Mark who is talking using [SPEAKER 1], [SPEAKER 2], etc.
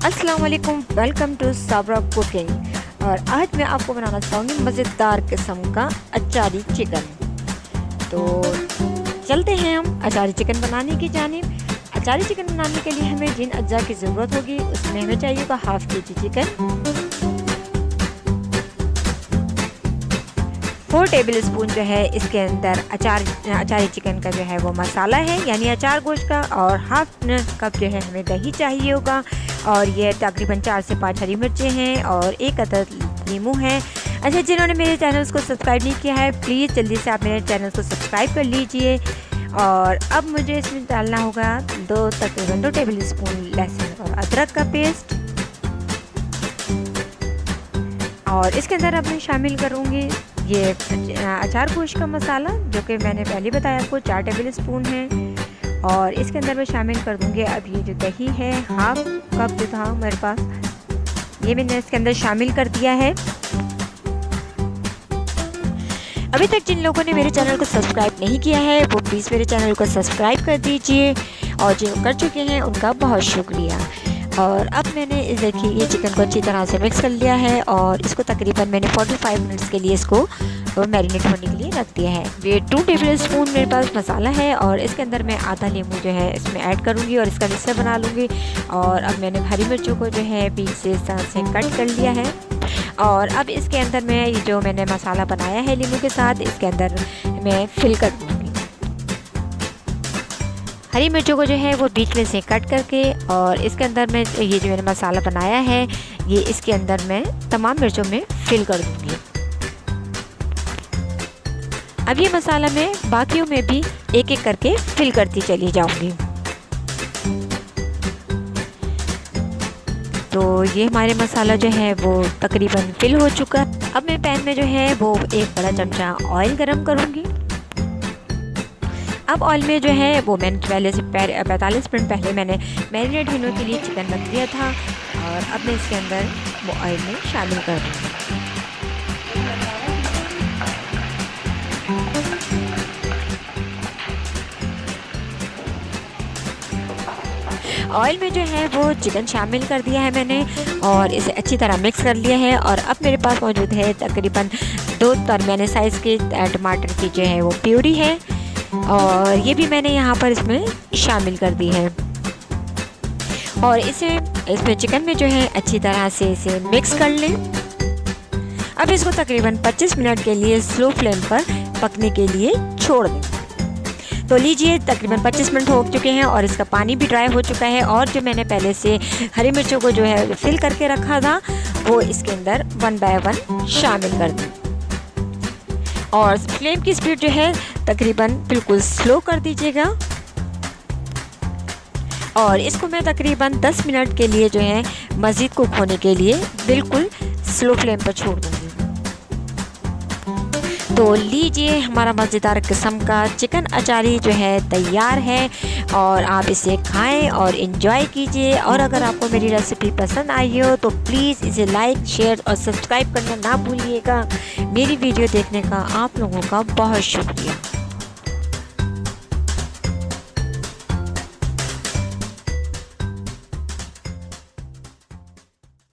[SPEAKER 1] अस्सलाम वालेकुम, welcome to Sabra cooking. और आज मैं आपको बनाना चाहूँगी मज़ेदार किस्म का अचारी चिकन। तो चलते हैं हम अचारी चिकन बनाने की जानिब। अचारी चिकन बनाने के लिए हमें जिन अज्जा की ज़रूरत होगी उसमें हमें चाहिए होगा half KG chicken, 4 table spoon जो है इसके अंदर अचारी चिकन का जो है वो मसाला है, यानी अचार गोश्त का, और हाफ कप जो है हमें दही चाहिए होगा, और ये तकरीबन 4 से 5 हरी मिर्चें हैं और 1 अदद नींबू है। अच्छा, जिन्होंने मेरे चैनल को सब्सक्राइब नहीं किया है प्लीज़ जल्दी से आप मेरे चैनल को सब्सक्राइब कर लीजिए। और अब मुझे इसमें डालना होगा तकरीबन 2 टेबल स्पून लहसुन और अदरक का पेस्ट, और इसके अंदर अब मैं शामिल करूँगी ये अचार गोश्त का मसाला, जो कि मैंने पहले बताया आपको 4 टेबल स्पून है। और इसके अंदर मैं शामिल कर दूँगी अब ये जो दही है, हाफ कप जो था मेरे पास, ये मैंने इसके अंदर शामिल कर दिया है। अभी तक जिन लोगों ने मेरे चैनल को सब्सक्राइब नहीं किया है वो प्लीज़ मेरे चैनल को सब्सक्राइब कर दीजिए, और जो कर चुके हैं उनका बहुत शुक्रिया। और अब मैंने देखिए ये चिकन को अच्छी तरह से मिक्स कर लिया है, और इसको तकरीबन मैंने 45 मिनट्स के लिए इसको मैरिनेट होने के लिए रख दिया है। ये 2 टेबल स्पून मेरे पास मसाला है, और इसके अंदर मैं आधा नींबू जो है इसमें ऐड करूँगी और इसका मिक्सर बना लूँगी। और अब मैंने हरी मिर्चों को जो है बीच से इस तरह से कट कर लिया है, और अब इसके अंदर मैं ये जो मैंने मसाला बनाया है नींबू के साथ, इसके अंदर मैं फिल कर दूँगी। हरी मिर्चों को जो है वो बीच में से कट करके, और इसके अंदर मैं ये जो मैंने मसाला बनाया है ये इसके अंदर मैं तमाम मिर्चों में फिल कर दूँगी। अब ये मसाला मैं बाकियों में भी एक एक करके फिल करती चली जाऊँगी। तो ये हमारे मसाला जो है वो तकरीबन फिल हो चुका है। अब मैं पैन में जो है वो 1 बड़ा चमचा ऑयल गरम करूँगी। अब ऑयल में जो है वो मैंने पहले से 45 मिनट पहले मैंने मैरिनेट होने के लिए चिकन रख दिया था, और अब मैं इसके अंदर वो ऑयल में शामिल कर दूँगी। ऑयल में जो है वो चिकन शामिल कर दिया है मैंने, और इसे अच्छी तरह मिक्स कर लिया है। और अब मेरे पास मौजूद है तकरीबन 2 दरमियाने साइज़ के टमाटर की जो है वो प्यूरी है, और ये भी मैंने यहाँ पर इसमें शामिल कर दी है। और इसमें चिकन में जो है अच्छी तरह से इसे मिक्स कर लें। अब इसको तकरीबन 25 मिनट के लिए स्लो फ्लेम पर पकने के लिए छोड़ दें। तो लीजिए तकरीबन 25 मिनट हो चुके हैं और इसका पानी भी ड्राई हो चुका है, और जो मैंने पहले से हरी मिर्चों को जो है फिल करके रखा था वो इसके अंदर 1 बाय 1 शामिल कर दी। और फ्लेम की स्पीड जो है तकरीबन बिल्कुल स्लो कर दीजिएगा, और इसको मैं तकरीबन 10 मिनट के लिए जो है मज़ीद कुक होने के लिए बिल्कुल स्लो फ्लेम पर छोड़ दूँगी। तो लीजिए हमारा मज़ेदार किस्म का चिकन अचारी जो है तैयार है, और आप इसे खाएं और इन्जॉय कीजिए। और अगर आपको मेरी रेसिपी पसंद आई हो तो प्लीज़ इसे लाइक, शेयर और सब्सक्राइब करना ना भूलिएगा। मेरी वीडियो देखने का आप लोगों का बहुत शुक्रिया।